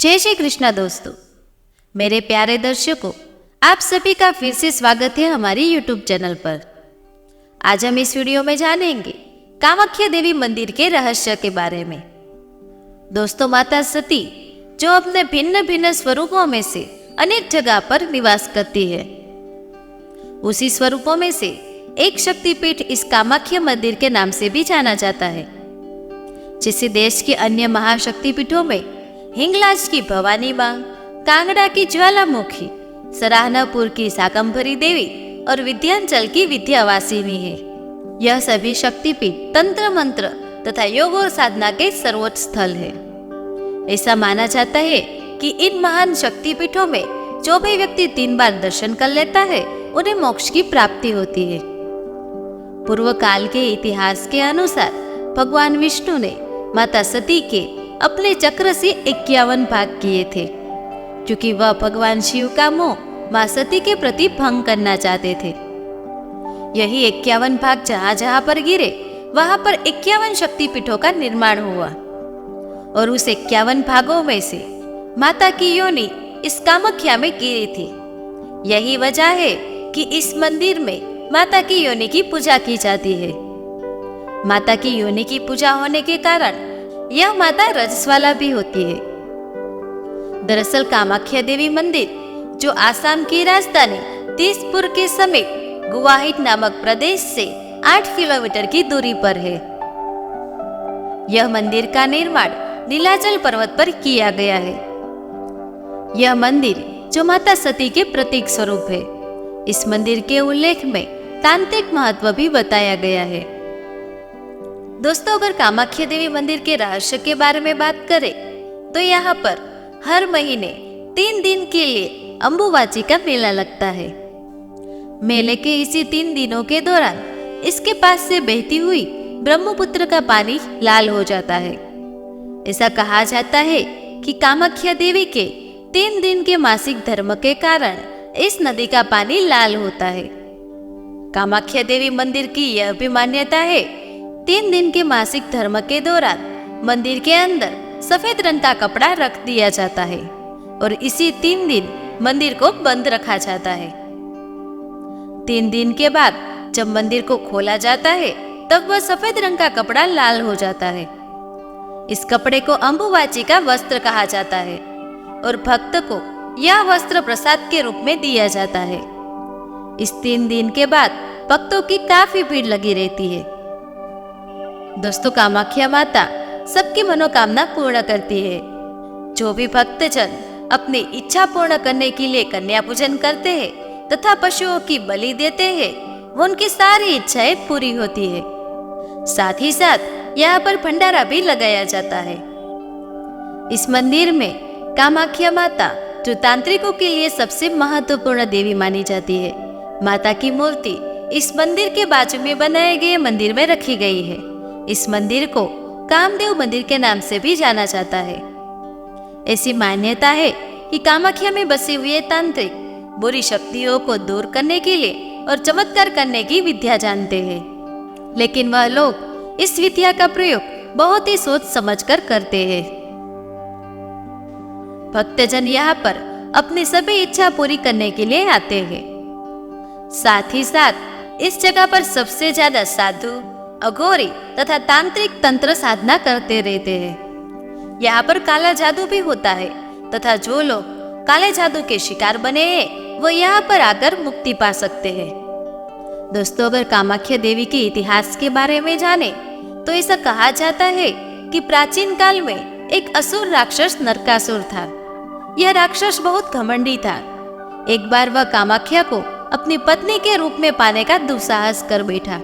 जय श्री कृष्णा दोस्तों, मेरे प्यारे दर्शकों, आप सभी का फिर से स्वागत है हमारी यूट्यूब चैनल पर। आज हम इस वीडियो में जानेंगे कामाख्या देवी मंदिर के रहस्य के बारे में। दोस्तों, माता सती जो अपने भिन्न भिन्न स्वरूपों में से अनेक जगह पर निवास करती है, उसी स्वरूपों में से एक शक्तिपीठ इस कामाख्या मंदिर के नाम से भी जाना जाता है। जिसे देश के अन्य महाशक्तिपीठों में हिंगलाज की भवानी मां, कांगड़ा की ज्वालामुखी, सराहनापुर की शाकंभरी देवी और विंध्याचल की विंध्यवासिनी है। यह सभी शक्तिपीठ तंत्र मंत्र तथा योग और साधना के सर्वोच्च स्थल है। ऐसा माना जाता है कि इन महान शक्तिपीठों में जो भी व्यक्ति 3 बार दर्शन कर लेता है, उन्हें मोक्ष की प्राप्ति होती है। पूर्व काल के इतिहास के अनुसार भगवान विष्णु ने माता सती के अपने चक्र से 51 भाग किए थे, क्योंकि वह भगवान शिव का मोह मां सती के प्रति भंग करना चाहते थे। यही 51 भाग जहां जहां पर गिरे, वहां पर 51 शक्तिपीठों का निर्माण हुआ और उस 51 भागों में से माता की योनि इस कामाख्या में गिरी थी। यही वजह है कि इस मंदिर में माता की योनि की पूजा की जाती है। माता की योनि की पूजा होने के कारण यह माता रजस्वाला भी होती है। दरअसल कामाख्या देवी मंदिर, जो आसाम की राजधानी तेजपुर के समीप गुवाहाटी नामक प्रदेश से 8 किलोमीटर की दूरी पर है। यह मंदिर का निर्माण नीलाचल पर्वत पर किया गया है। यह मंदिर जो माता सती के प्रतीक स्वरूप है, इस मंदिर के उल्लेख में तांत्रिक महत्व भी बताया गया है। दोस्तों, अगर कामाख्या देवी मंदिर के रहस्य के बारे में बात करें तो यहाँ पर हर महीने 3 दिन के लिए अंबुबाची का मेला लगता है। मेले के इसी 3 दिनों के दौरान इसके पास से बहती हुई ब्रह्मपुत्र का पानी लाल हो जाता है। ऐसा कहा जाता है कि कामाख्या देवी के 3 दिन के मासिक धर्म के कारण इस नदी का पानी लाल होता है। कामाख्या देवी मंदिर की यह भी मान्यता है, 3 दिन के मासिक धर्म के दौरान मंदिर के अंदर सफेद रंग का कपड़ा रख दिया जाता है और इसी 3 दिन मंदिर को बंद रखा जाता है। 3 दिन के बाद जब मंदिर को खोला जाता है, तब वह सफेद रंग का कपड़ा लाल हो जाता है। इस कपड़े को अंबुबाची का वस्त्र कहा जाता है और भक्त को यह वस्त्र प्रसाद के रूप में दिया जाता है। इस 3 दिन के बाद भक्तों की काफी भीड़ लगी रहती है। दोस्तों, कामाख्या माता सबकी मनोकामना पूर्ण करती है। जो भी भक्तजन अपनी इच्छा पूर्ण करने के लिए कन्या पूजन करते हैं तथा पशुओं की बलि देते हैं, वो उनकी सारी इच्छाएं पूरी होती है। साथ ही साथ यहाँ पर भंडारा भी लगाया जाता है। इस मंदिर में कामाख्या माता, जो तांत्रिकों के लिए सबसे महत्वपूर्ण देवी मानी जाती है, माता की मूर्ति इस मंदिर के बाजू में बनाए गए मंदिर में रखी गई है। इस मंदिर को कामदेव मंदिर के नाम से भी जाना जाता है। ऐसी मान्यता है कि कामाख्या में बसे हुए तांत्रिक बुरी शक्तियों को दूर करने के लिए और चमत्कार करने की विद्या जानते हैं, लेकिन वह लोग इस विद्या का प्रयोग बहुत ही सोच समझकर करते हैं। भक्तजन यहाँ पर अपनी सभी इच्छा पूरी करने के लिए आते हैं। साथ ही साथ इस जगह पर सबसे ज्यादा साधु, अघोरी तथा तांत्रिक तंत्र साधना करते रहते हैं। यहाँ पर काला जादू भी होता है तथा जो लोग काले जादू के शिकार बने हैं, वो यहाँ पर आकर मुक्ति पा सकते हैं। दोस्तों, अगर कामाख्या देवी के इतिहास के बारे में जाने तो ऐसा कहा जाता है कि प्राचीन काल में एक असुर राक्षस नरकासुर था। यह राक्षस बहुत घमंडी था। एक बार वह कामाख्या को अपनी पत्नी के रूप में पाने का दुस्साहस कर बैठा।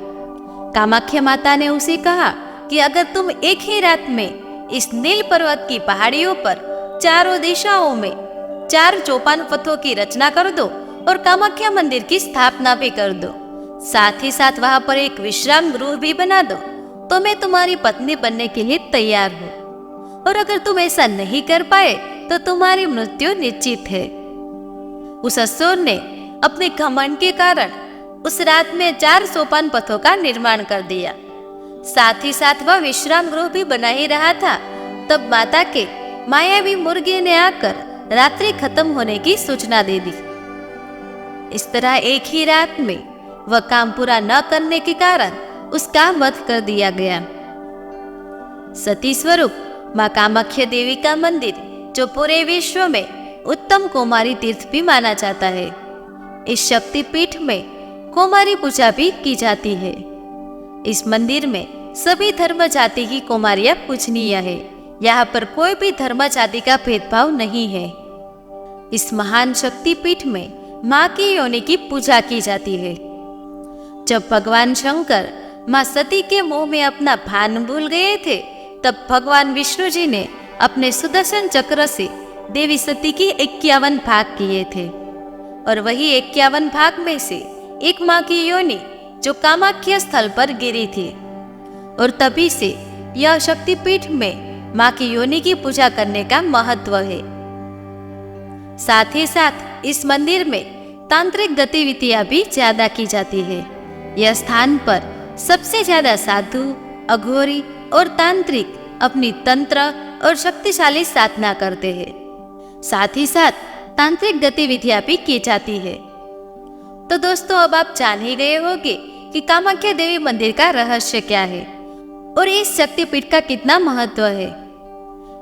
कामाख्या माता ने उसे कहा कि अगर तुम एक ही रात में इस नील पर्वत की पहाड़ियों पर चारों दिशाओं में 4 चौपान पथों की रचना कर दो और कामाख्या मंदिर की स्थापना भी कर दो, साथ ही साथ वहां पर एक विश्राम गृह भी बना दो, तो मैं तुम्हारी पत्नी बनने के लिए तैयार हूँ। और अगर तुम ऐसा नहीं कर पाए तो तुम्हारी मृत्यु निश्चित है। उस असुर ने अपने घमंड के कारण उस रात में 4 सोपान पथों का निर्माण कर दिया। साथ ही साथ वह विश्राम गृह भी बना ही रहा था। तब माता के मायावी मुर्गे ने आकर रात्रि खत्म होने की सूचना दे दी। इस तरह एक ही रात में वह काम पूरा न करने के कारण उसका वध कर दिया गया। सती स्वरूप मां कामाख्या देवी का मंदिर, जो पूरे विश्व में उत्तम कुमारी तीर्थ भी माना जाता है, इस शक्तिपीठ में कुमारी पूजा भी की जाती है। इस मंदिर में सभी धर्म जाति की कुमारियां पूजनीय है। यहाँ पर कोई भी धर्म जाति का भेदभाव नहीं है। इस महान शक्तिपीठ में माँ की योनि की पूजा की जाती है। जब भगवान शंकर माँ सती के मुंह में अपना भान भूल गए थे, तब भगवान विष्णु जी ने अपने सुदर्शन चक्र से देवी सती की 51 भाग किए थे, और वही 51 भाग में से एक माँ की योनि जो कामाख्या स्थल पर गिरी थी, और तभी से यह शक्तिपीठ में माँ की योनि की पूजा करने का महत्व है। साथ ही साथ इस मंदिर में तांत्रिक गतिविधियां भी ज्यादा की जाती है। यह स्थान पर सबसे ज्यादा साधु, अघोरी और तांत्रिक अपनी तंत्र और शक्तिशाली साधना करते हैं। साथ ही साथ तांत्रिक गतिविधियां भी की जाती है। तो दोस्तों, अब आप जान ही गए होंगे कि कामाख्या देवी मंदिर का रहस्य क्या है और इस शक्तिपीठ का कितना महत्व है।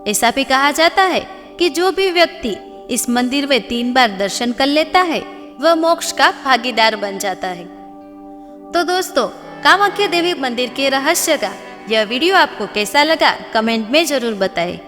ऐसा भी कहा जाता है कि जो भी व्यक्ति इस मंदिर में 3 बार दर्शन कर लेता है, वह मोक्ष का भागीदार बन जाता है। तो दोस्तों, कामाख्या देवी मंदिर के रहस्य का यह वीडियो आपको कैसा लगा, कमेंट में जरूर बताएं।